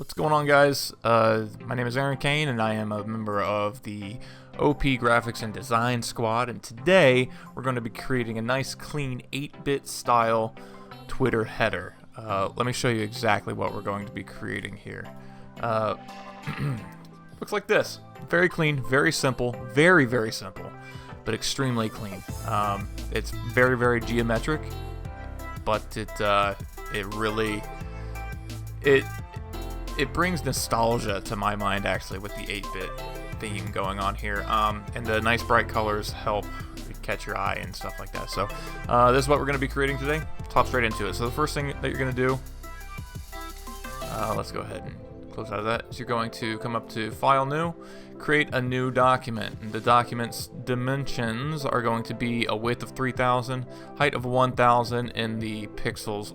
What's going on, guys? My name is Aaron Kane, and I am a member of the OP Graphics and Design Squad, and today we're going to be creating a nice, clean 8-bit style Twitter header. Let me show you exactly what we're going to be creating here. Looks like this. Very clean, very simple, very simple, but extremely clean. It's very geometric, but it really brings nostalgia to my mind, actually, with the 8-bit theme going on here. And the nice bright colors help catch your eye and stuff like that. So this is what we're going to be creating today. Top straight into it. So the first thing that you're going to do, let's go ahead and close out of that, is you're going to come up to File, New, create a new document. And the document's dimensions are going to be a width of 3000, height of 1000 in the pixels,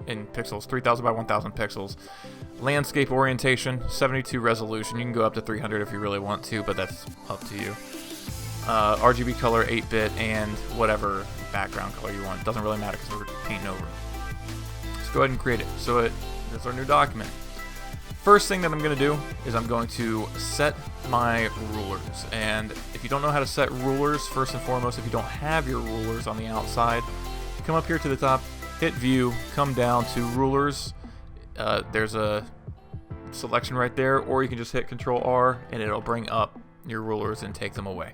3000 by 1000 pixels. Landscape orientation, 72 resolution. You can go up to 300 if you really want to, but that's up to you. RGB color, 8-bit, and whatever background color you want. It doesn't really matter because we're painting over. Let's go ahead and create it. So it's our new document. First thing that I'm going to do is I'm going to set my rulers. And if you don't know how to set rulers, first and foremost, if you don't have your rulers on the outside, come up here to the top, hit View, come down to Rulers. There's a selection right there, or you can just hit Control R and it'll bring up your rulers and take them away.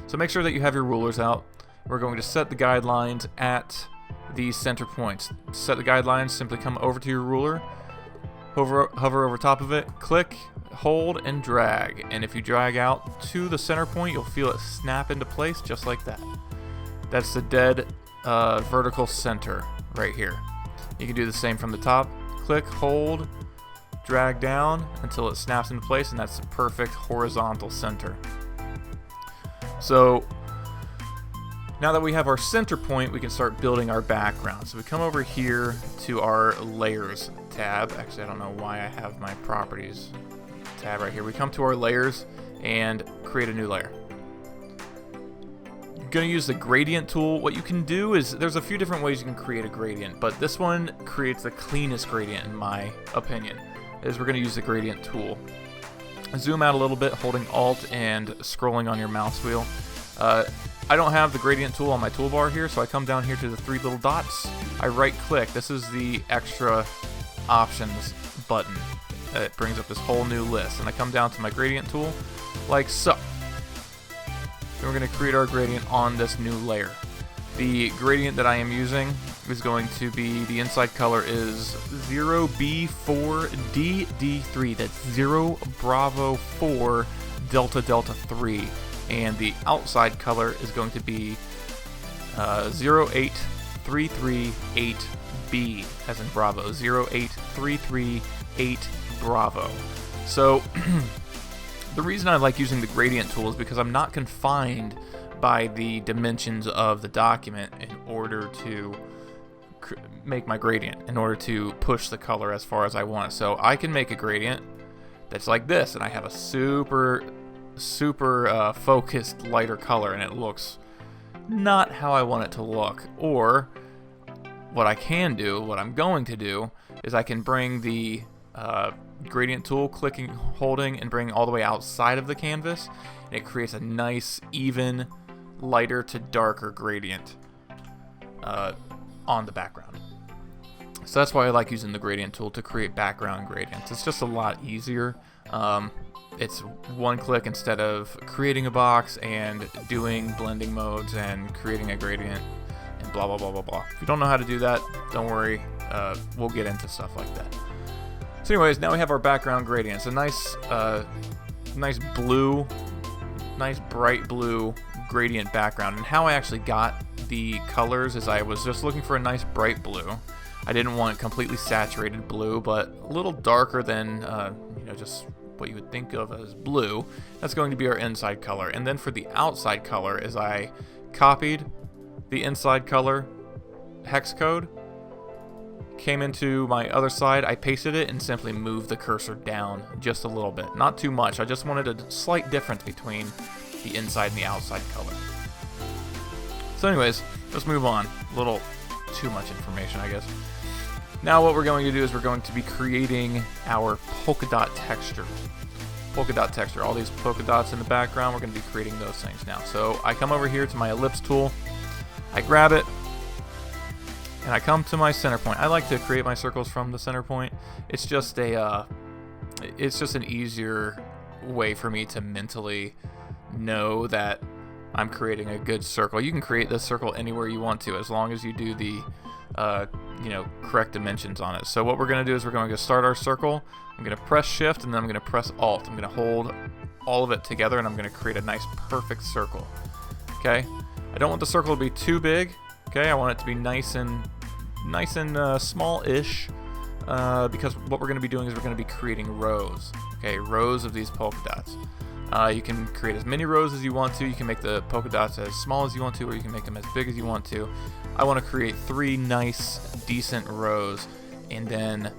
So make sure that you have your rulers out. We're going to set the guidelines at these center points. To set the guidelines, simply come over to your ruler, hover over top of it, click, hold, and drag. And if you drag out to the center point, you'll feel it snap into place just like that. That's the dead vertical center right here. You can do the same from the top. Click, hold, drag down until it snaps into place, and that's the perfect horizontal center. So now that we have our center point, we can start building our background. So we come over here to our Layers tab. Actually, I don't know why I have my Properties tab right here. We come to our Layers and create a new layer. Going to use the gradient tool. What you can do is, there's a few different ways you can create a gradient, but this one creates the cleanest gradient in my opinion. Is we're going to use the gradient tool. Zoom out a little bit, holding Alt and scrolling on your mouse wheel. I don't have the gradient tool on my toolbar here, so I come down here to the 3 little dots. I right click. This is the extra options button. It brings up this whole new list, and I come down to my gradient tool like so. And we're going to create our gradient on this new layer. The gradient that I am using is going to be, the inside color is 0B4DD3. That's 0 Bravo 4 Delta Delta 3. And the outside color is going to be 08338B, as in Bravo. 08338 Bravo. So the reason I like using the gradient tool is because I'm not confined by the dimensions of the document in order to make my gradient, in order to push the color as far as I want. So I can make a gradient that's like this, and I have a super focused lighter color, and it looks not how I want it to look. Or what I can do, what I'm going to do, is I can bring the gradient tool, clicking, holding, and bring all the way outside of the canvas, and it creates a nice, even, lighter to darker gradient on the background. So that's why I like using the gradient tool to create background gradients. It's just a lot easier. It's one click instead of creating a box and doing blending modes and creating a gradient and blah blah blah. If you don't know how to do that, don't worry, we'll get into stuff like that. So anyways, now we have our background gradients. A nice blue, nice bright blue gradient background. And how I actually got the colors is I was just looking for a nice bright blue. I didn't want completely saturated blue, but a little darker than just what you would think of as blue. That's going to be our inside color. And then for the outside color is I copied the inside color hex code, came into my other side, I pasted it, and simply moved the cursor down just a little bit. Not too much. I just wanted a slight difference between the inside and the outside color. So anyways, let's move on. A little too much information, I guess. Now what we're going to do is we're going to be creating our polka dot texture. Polka dot texture. All these polka dots in the background, we're going to be creating those things now. So I come over here to my ellipse tool, I grab it, and I come to my center point. I like to create my circles from the center point. It's just an easier way for me to mentally know that I'm creating a good circle. You can create this circle anywhere you want to, as long as you do the correct dimensions on it. So what we're going to do is we're going to start our circle. I'm going to press Shift, and then I'm going to press Alt. I'm going to hold all of it together, and I'm going to create a nice perfect circle. Okay, I don't want the circle to be too big. Okay, I want it to be nice and small-ish, because what we're going to be doing is we're going to be creating rows. Okay, rows of these polka dots. You can create as many rows as you want to. You can make the polka dots as small as you want to, or you can make them as big as you want to. I want to create 3 nice, decent rows, and then,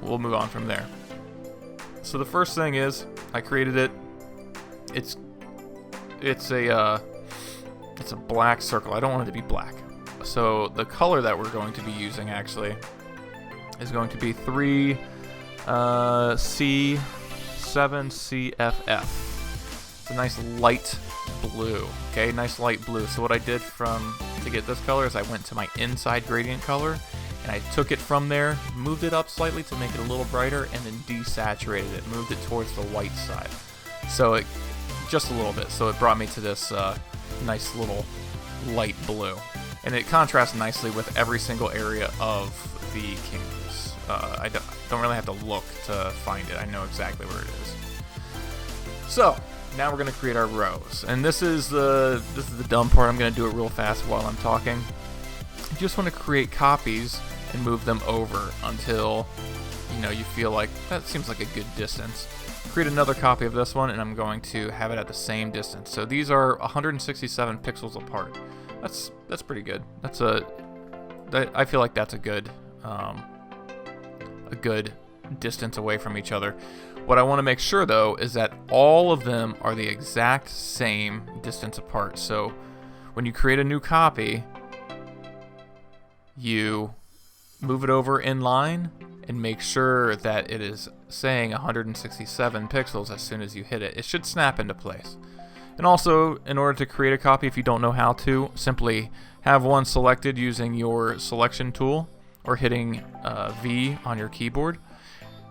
we'll move on from there. So the first thing is, I created it. It's a black circle. I don't want it to be black. So the color that we're going to be using actually is going to be 3C7CFF. It's a nice light blue. Okay, nice light blue. So what I did to get this color is I went to my inside gradient color, and I took it from there, moved it up slightly to make it a little brighter, and then desaturated it, moved it towards the white side. So it just a little bit. So it brought me to this nice little light blue, and it contrasts nicely with every single area of the canvas. I don't really have to look to find it. I know exactly where it is. So now we're going to create our rows, and this is the dumb part. I'm going to do it real fast while I'm talking. You just want to create copies and move them over until you feel like that seems like a good distance. Create another copy of this one, and I'm going to have it at the same distance. So these are 167 pixels apart. That's pretty good. I feel like that's a good distance away from each other. What I want to make sure though is that all of them are the exact same distance apart. So when you create a new copy, you move it over in line and make sure that it is saying 167 pixels as soon as you hit it. It should snap into place. And also, in order to create a copy, if you don't know how to, simply have one selected using your selection tool, or hitting V on your keyboard,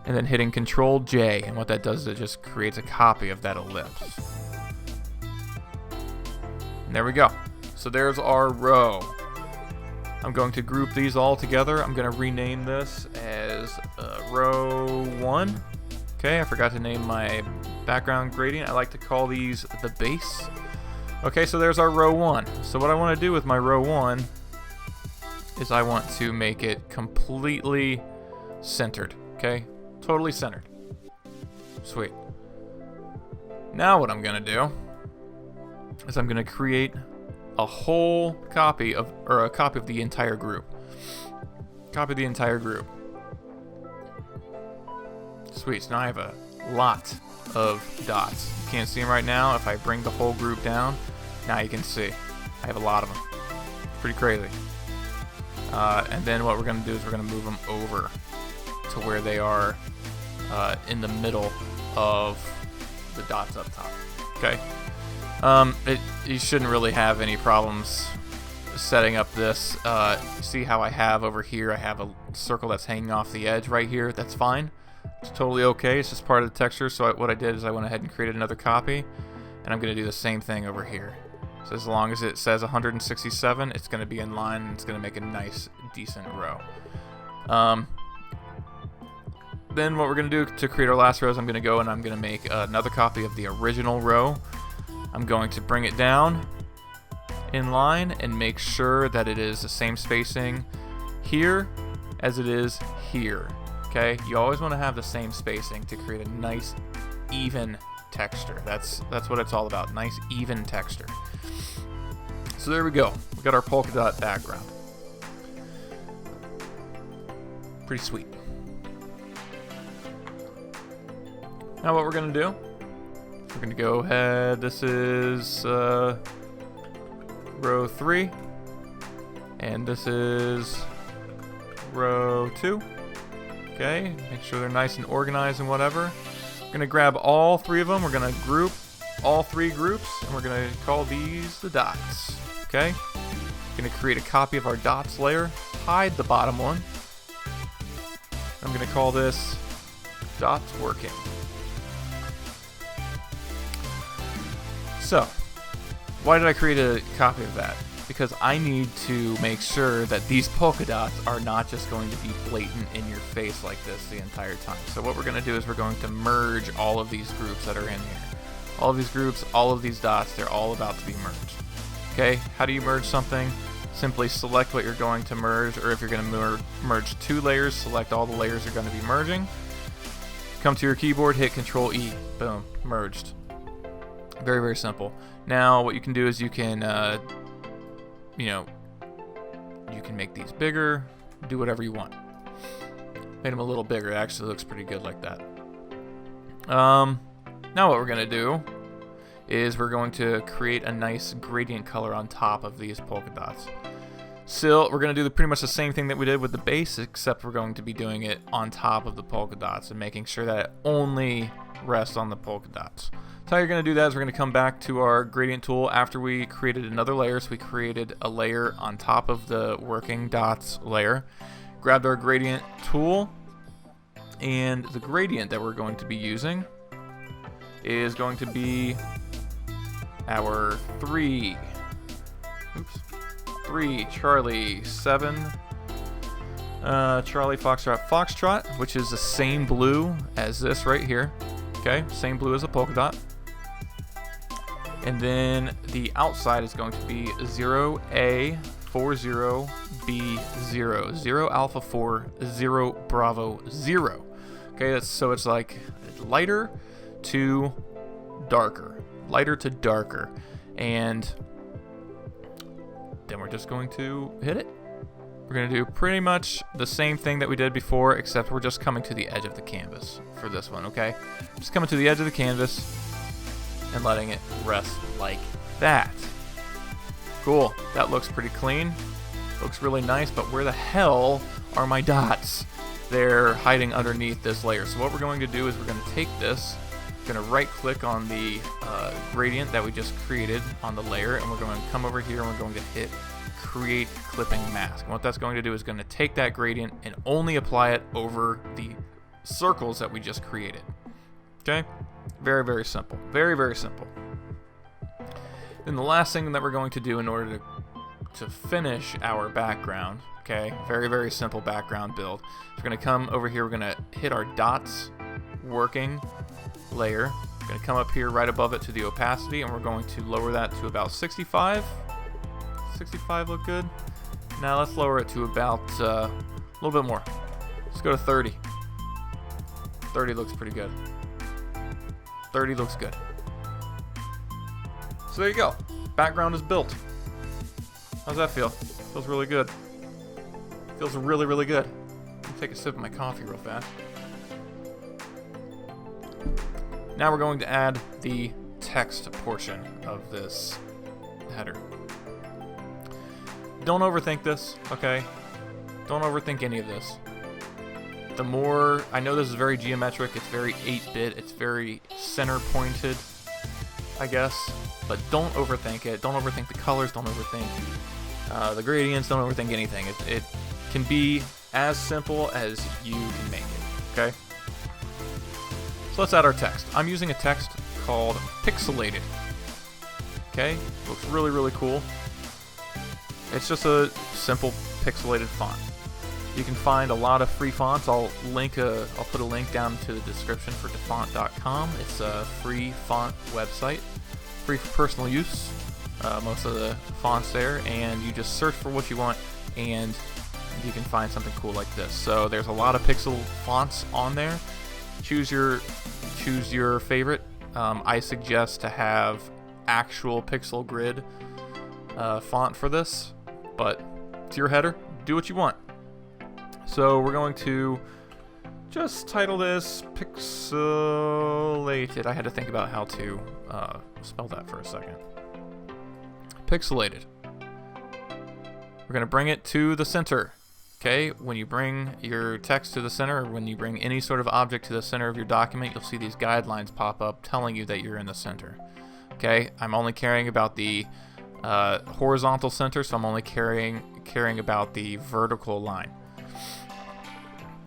and then hitting Control J, and what that does is it just creates a copy of that ellipse. And there we go. So there's our row. I'm going to group these all together. I'm going to rename this as row 1. Okay, I forgot to name my background gradient. I like to call these the base. Okay, so there's our row 1. So what I want to do with my row 1 is I want to make it completely centered. Okay, totally centered. Sweet. Now what I'm going to do is I'm going to create a whole copy of, or a copy of the entire group. Copy the entire group. Sweet, so now I have a lot of dots. You can't see them right now. If I bring the whole group down, now you can see. I have a lot of them. Pretty crazy. And then what we're going to do is we're going to move them over to where they are in the middle of the dots up top. Okay. You shouldn't really have any problems setting up this. See how I have over here, I have a circle that's hanging off the edge right here. That's fine. It's totally okay. It's just part of the texture. So what I did is I went ahead and created another copy, and I'm going to do the same thing over here. So as long as it says 167, it's going to be in line, and it's going to make a nice, decent row. Then what we're going to do to create our last row is I'm going to go and I'm going to make another copy of the original row. I'm going to bring it down in line and make sure that it is the same spacing here as it is here. Okay, you always want to have the same spacing to create a nice even texture. That's what it's all about, nice even texture. So there we go. We got our polka dot background. Pretty sweet. Now what we're going to do, we're going to go ahead, this is row 3, and this is row 2. Okay, make sure they're nice and organized and whatever. We're gonna grab all 3 of them. We're gonna group all 3 groups, and we're gonna call these the dots. Okay, we're gonna create a copy of our dots layer, hide the bottom one. I'm gonna call this dots working. So, why did I create a copy of that? Because I need to make sure that these polka dots are not just going to be blatant in your face like this the entire time. So what we're going to do is we're going to merge all of these groups that are in here. All of these groups, all of these dots, they're all about to be merged. Okay, how do you merge something? Simply select what you're going to merge, or if you're going to merge 2 layers, select all the layers you're going to be merging. Come to your keyboard, hit Control E, boom, merged. Very, very simple. Now what you can do is you can you can make these bigger, do whatever you want. Made them a little bigger. It actually looks pretty good like that. Now what we're going to do is we're going to create a nice gradient color on top of these polka dots. Still, we're going to do pretty much the same thing that we did with the base, except we're going to be doing it on top of the polka dots and making sure that it only rests on the polka dots. So how you're going to do that is we're going to come back to our gradient tool after we created another layer. So we created a layer on top of the working dots layer. Grabbed our gradient tool, and the gradient that we're going to be using is going to be our 3 Charlie 7 Charlie Foxtrot, which is the same blue as this right here. Okay, same blue as a polka dot. And then the outside is going to be 0A40B0, 0 Alpha 4, 0 Bravo 0. Okay, so it's like lighter to darker, and then we're just going to hit it. We're going to do pretty much the same thing that we did before, except we're just coming to the edge of the canvas for this one, okay? Just coming to the edge of the canvas and letting it rest like that. Cool. That looks pretty clean. Looks really nice, but where the hell are my dots? They're hiding underneath this layer. So what we're going to do is we're going to take this, we're going to right click on the gradient that we just created on the layer, and we're going to come over here and we're going to hit create clipping mask. And what that's going to do is going to take that gradient and only apply it over the circles that we just created. Okay? Very, very simple. Very, very simple. Then the last thing that we're going to do in order to finish our background, okay, very, very simple background build. We're going to come over here, we're going to hit our dots working layer. We're going to come up here right above it to the opacity, and we're going to lower that to about 65. 65 look good. Now let's lower it to about a little bit more. Let's go to 30. 30 looks pretty good. 30 looks good. So there you go. Background is built. How's that feel? Feels really good. Feels really, really good. Let me take a sip of my coffee real fast. Now we're going to add the text portion of this header. Don't overthink this, okay? Don't overthink any of this. The more, I know this is very geometric, it's very 8-bit, it's very center pointed, I guess, but don't overthink it. Don't overthink the colors, don't overthink the gradients, don't overthink anything. It can be as simple as you can make it, okay? So let's add our text. I'm using a text called Pixelated, okay? Looks really, really cool. It's just a simple pixelated font. You can find a lot of free fonts. I'll put a link down to the description for dafont.com. It's a free font website, free for personal use. Most of the fonts there, and you just search for what you want, and you can find something cool like this. So there's a lot of pixel fonts on there. Choose your favorite. I suggest to have actual pixel grid font for this, but it's your header. Do what you want. So we're going to just title this Pixelated. I had to think about how to spell that for a second. Pixelated. We're going to bring it to the center. Okay, when you bring your text to the center, or when you bring any sort of object to the center of your document, you'll see these guidelines pop up telling you that you're in the center. Okay, I'm only caring about the horizontal center, so I'm only caring about the vertical line.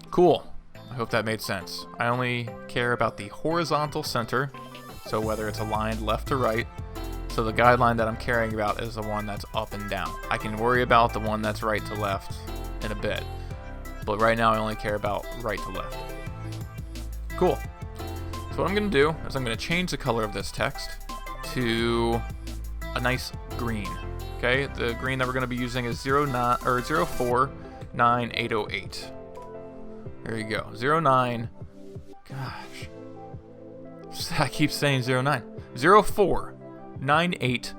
Cool. I hope that made sense. I only care about the horizontal center, so whether it's aligned left to right. So the guideline that I'm caring about is the one that's up and down. I can worry about the one that's right to left in a bit, but right now I only care about right to left. Cool. So what I'm going to do is I'm going to change the color of this text to a nice green. Okay, the green that we're going to be using is 049808. There you go. 09. Gosh. I keep saying 09. 049808.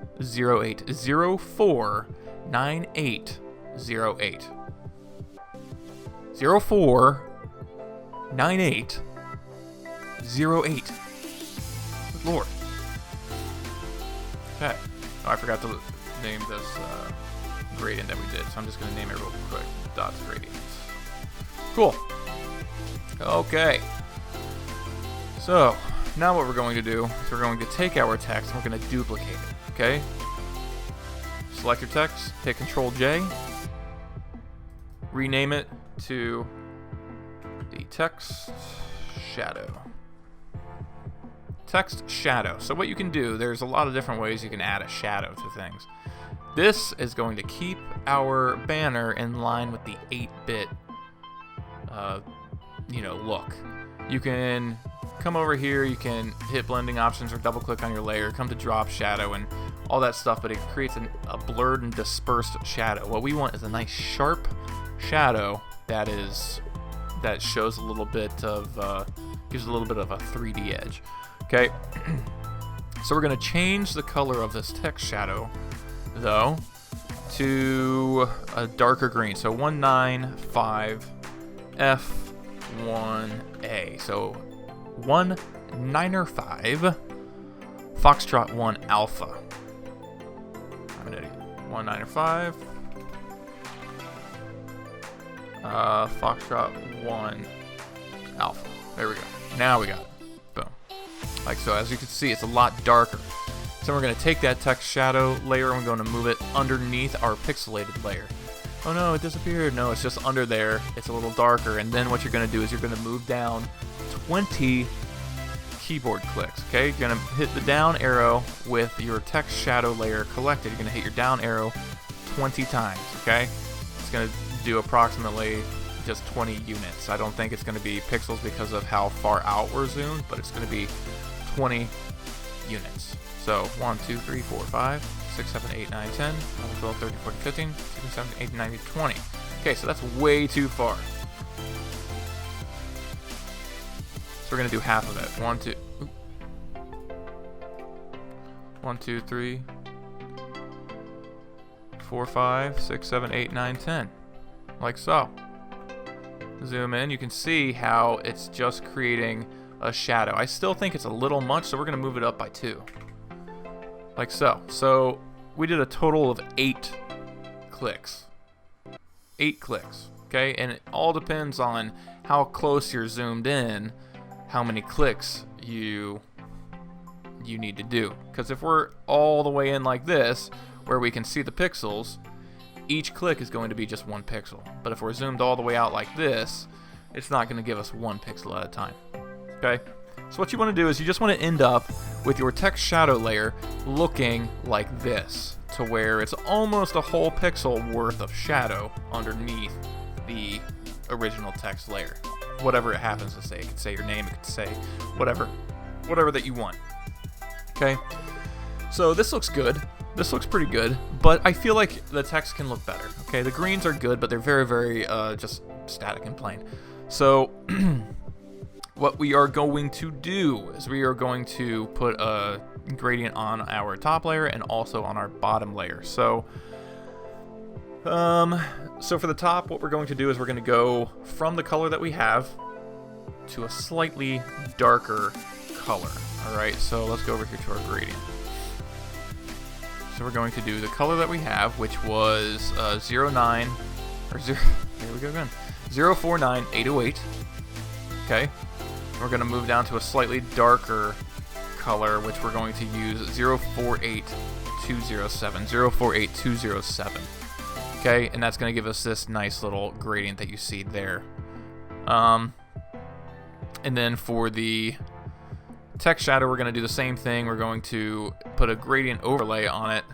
049808. 049808. Good Lord. Okay. Oh, I forgot to name this gradient that we did, so I'm just going to name it real quick. Dots gradient. Cool. Okay. So, now what we're going to do is we're going to take our text and we're going to duplicate it. Okay? Select your text, hit Control-J, rename it to the text shadow. Text shadow. So what you can do, there's a lot of different ways you can add a shadow to things. This is going to keep our banner in line with the 8-bit look. You can come over here, you can hit blending options or double click on your layer, come to drop shadow and all that stuff, but it creates a blurred and dispersed shadow. What we want is a nice sharp shadow that shows a little bit of gives a little bit of a 3D edge. Okay, so we're going to change the color of this text shadow though to a darker green, so 195F1A. So 195 Foxtrot 1 Alpha. I'm an idiot. 195 Foxtrot 1 Alpha. There we go. Now we got it. Boom. Like so. As you can see, it's a lot darker. So we're going to take that text shadow layer and we're going to move it underneath our pixelated layer. Oh no, it disappeared. No, it's just under there. It's a little darker. And then what you're going to do is you're going to move down 20 keyboard clicks. Okay, you're going to hit the down arrow with your text shadow layer collected. You're going to hit your down arrow 20 times. Okay, it's going to do approximately just 20 units. I don't think it's going to be pixels because of how far out we're zoomed, but it's going to be 20 units. So 1, 2, 3, 4, 5, 6, 7, 8, 9, 10, 11, 12, 13, 14, 15, 16, 17, 18, 19, 20. Okay, so that's way too far. So we're going to do half of it. 1, 2, 3, 4, 5, 6, 7, 8, 9, 10. Like so. Zoom in, you can see how it's just creating a shadow. I still think it's a little much, so we're going to move it up by 2. Like so. So we did a total of 8 clicks. 8 clicks. Okay, and it all depends on how close you're zoomed in, how many clicks you need to do. Because if we're all the way in like this, where we can see the pixels, each click is going to be just 1 pixel. But if we're zoomed all the way out like this, it's not going to give us 1 pixel at a time. Okay? So what you want to do is you just want to end up with your text shadow layer looking like this, to where it's almost a whole pixel worth of shadow underneath the original text layer. Whatever it happens to say. It could say your name, it could say whatever that you want. Okay? So this looks good. This looks pretty good, but I feel like the text can look better. Okay, the greens are good, but they're very, very just static and plain. So what we are going to do is we are going to put a gradient on our top layer and also on our bottom layer. So for the top, what we're going to do is we're going to go from the color that we have to a slightly darker color. All right, so let's go over here to our gradient. So we're going to do the color that we have, which was 09, or 0, Here we go again. 049808. Okay. We're going to move down to a slightly darker color, which we're going to use 048207. 048207. Okay, and that's going to give us this nice little gradient that you see there. And then for the text shadow, we're going to do the same thing. We're going to put a gradient overlay on it,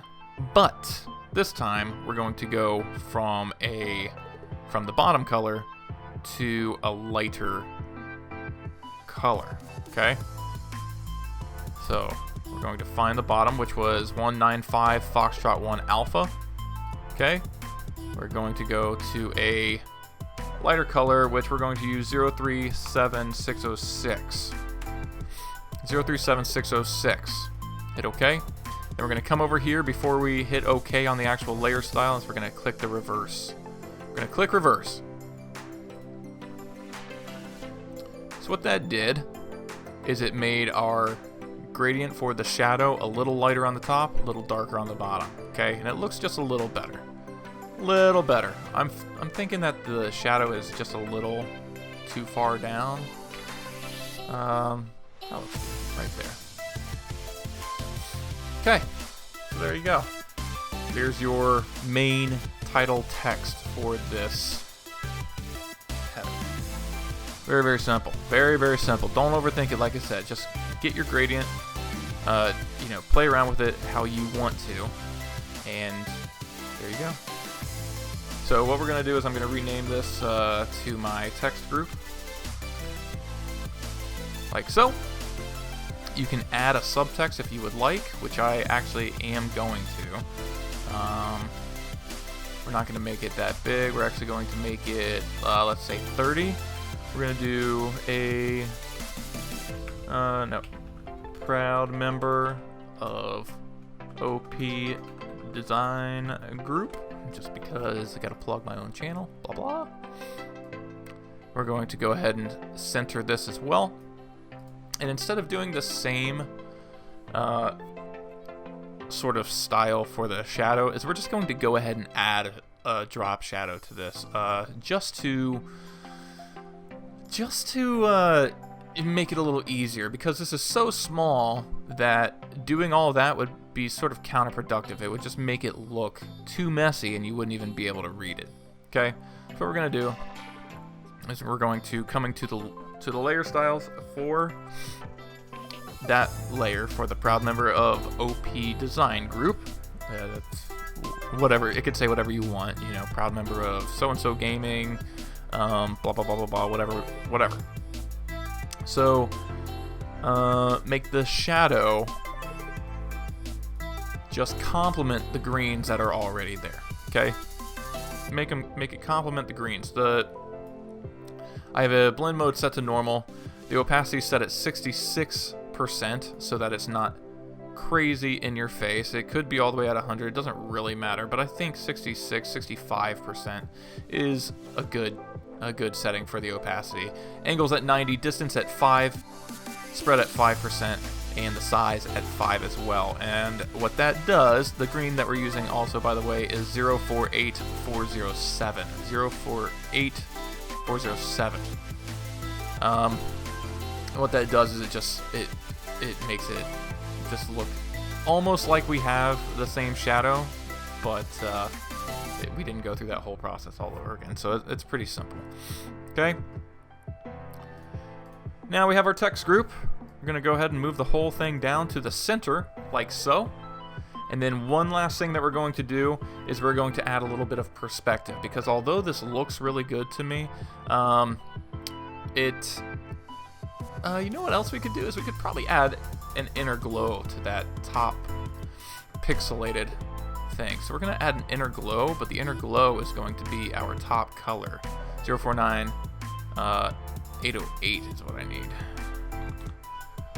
but this time we're going to go from the bottom color to a lighter color. Okay, so we're going to find the bottom, which was 195 Foxtrot 1 Alpha. Okay, we're going to go to a lighter color, which we're going to use 037606. 037606. Hit OK. Then we're going to come over here before we hit OK on the actual layer style, and so we're going to click the reverse. We're going to click reverse. So what that did is it made our gradient for the shadow a little lighter on the top, a little darker on the bottom. Okay, and it looks just a little better. Little better. I'm thinking that the shadow is just a little too far down. Oh, right there. Okay, so there you go. There's your main title text for this header. Very, very simple. Very, very simple. Don't overthink it. Like I said, just get your gradient. Play around with it how you want to, and there you go. So what we're going to do is I'm going to rename this to my text group, like so. You can add a subtext if you would like, which I actually am going to. We're not going to make it that big. We're actually going to make it, let's say 30. We're going to do a, proud member of OP Design Group, just because I got to plug my own channel, blah, blah. We're going to go ahead and center this as well. And instead of doing the same sort of style for the shadow, is we're just going to go ahead and add a drop shadow to this, just to make it a little easier, because this is so small that doing all that would be sort of counterproductive. It would just make it look too messy and you wouldn't even be able to read it. Okay, so what we're going to do is we're going to coming to the layer styles for that layer for the proud member of OP Design Group. That's whatever, it could say whatever you want, proud member of so-and-so gaming, blah, blah, blah, blah, blah, whatever. So, make the shadow just complement the greens that are already there, okay? Make it complement the greens. I have a blend mode set to normal. The opacity set at 66% so that it's not crazy in your face. It could be all the way at 100. It doesn't really matter, but I think 66, 65% is a good setting for the opacity. Angles at 90, distance at 5, spread at 5%, and the size at 5 as well. And what that does, the green that we're using also, by the way, is 048407. 048407. What that does is it makes it just look almost like we have the same shadow, but we didn't go through that whole process all over again, so it's pretty simple. Okay. Now we have our text group. We're going to go ahead and move the whole thing down to the center, like so. And then one last thing that we're going to do is we're going to add a little bit of perspective, because although this looks really good to me, you know what else we could do is we could probably add an inner glow to that top pixelated thing. So we're going to add an inner glow, but the inner glow is going to be our top color. 049808 is what I need.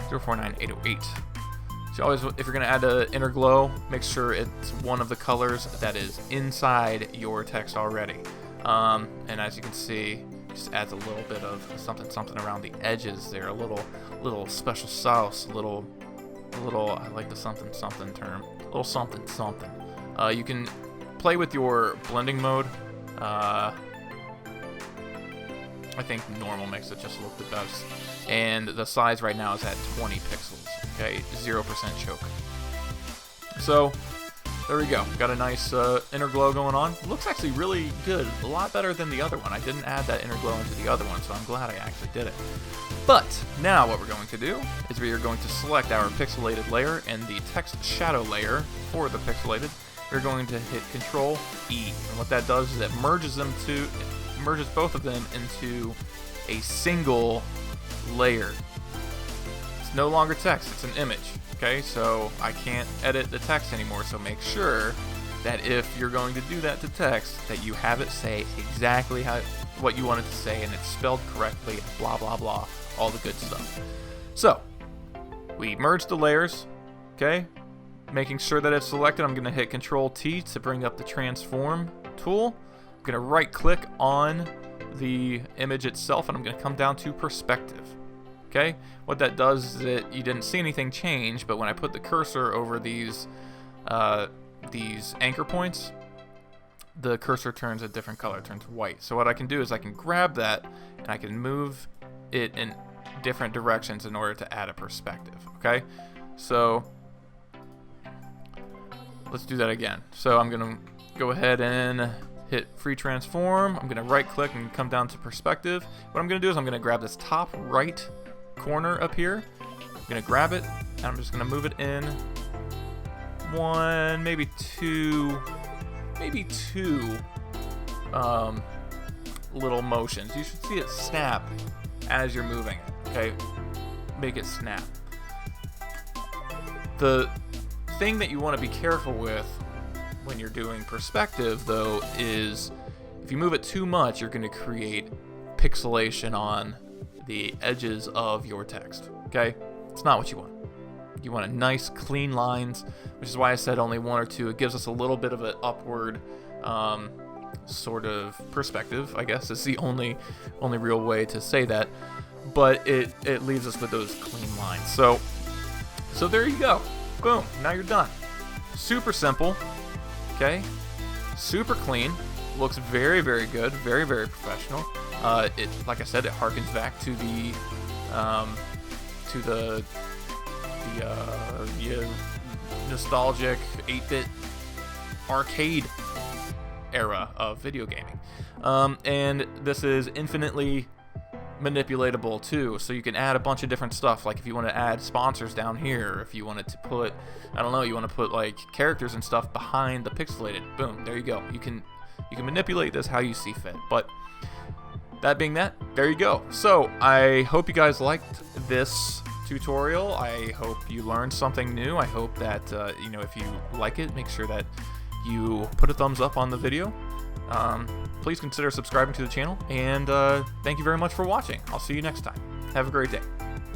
049808. So always, if you're going to add an inner glow, make sure it's one of the colors that is inside your text already. And as you can see, just adds a little bit of something around the edges there, a little special sauce, a little I like the something term, a little something. You can play with your blending mode I think normal makes it just look the best. And the size right now is at 20 pixels, okay? 0% choke. So, there we go. Got a nice inner glow going on. Looks actually really good. A lot better than the other one. I didn't add that inner glow into the other one, so I'm glad I actually did it. But now what we're going to do is we are going to select our pixelated layer and the text shadow layer for the pixelated. We're going to hit Control E. And what that does is it merges both of them into a single layer. It's no longer text, it's an image. Okay, so I can't edit the text anymore, so make sure that if you're going to do that to text, that you have it say exactly what you want it to say, and it's spelled correctly, and blah blah blah, all the good stuff. So, we merge the layers, okay, making sure that it's selected. I'm going to hit Control T to bring up the transform tool. I'm going to right click on the image itself, and I'm going to come down to perspective. Okay, what that does is that you didn't see anything change, but when I put the cursor over these anchor points, the cursor turns a different color, it turns white. So what I can do is I can grab that and I can move it in different directions in order to add a perspective. Okay, so let's do that again. So I'm gonna go ahead and hit free transform. I'm gonna right click and come down to perspective. What I'm gonna do is I'm gonna grab this top right corner up here. I'm gonna grab it and I'm just gonna move it in one, maybe two little motions. You should see it snap as you're moving it. Okay, make it snap. The thing that you want to be careful with when you're doing perspective, though, is if you move it too much, you're going to create pixelation on the edges of your text. Okay, it's not what you want. You want a nice clean lines, which is why I said only one or two. It gives us a little bit of an upward sort of perspective, I guess is the only real way to say that, but it leaves us with those clean lines. So there you go. Boom, now you're done. Super simple, okay? Super clean, looks very, very good, very, very professional. It, like I said, it harkens back to the nostalgic 8-bit arcade era of video gaming. And this is infinitely manipulatable too, so you can add a bunch of different stuff. Like if you want to add sponsors down here, if you wanted to put, I don't know, you want to put like characters and stuff behind the pixelated, boom, there you go. You can manipulate this how you see fit. But that being that, there you go. So I hope you guys liked this tutorial. I hope you learned something new. I hope that if you like it, make sure that you put a thumbs up on the video. Please consider subscribing to the channel, and thank you very much for watching. I'll see you next time. Have a great day.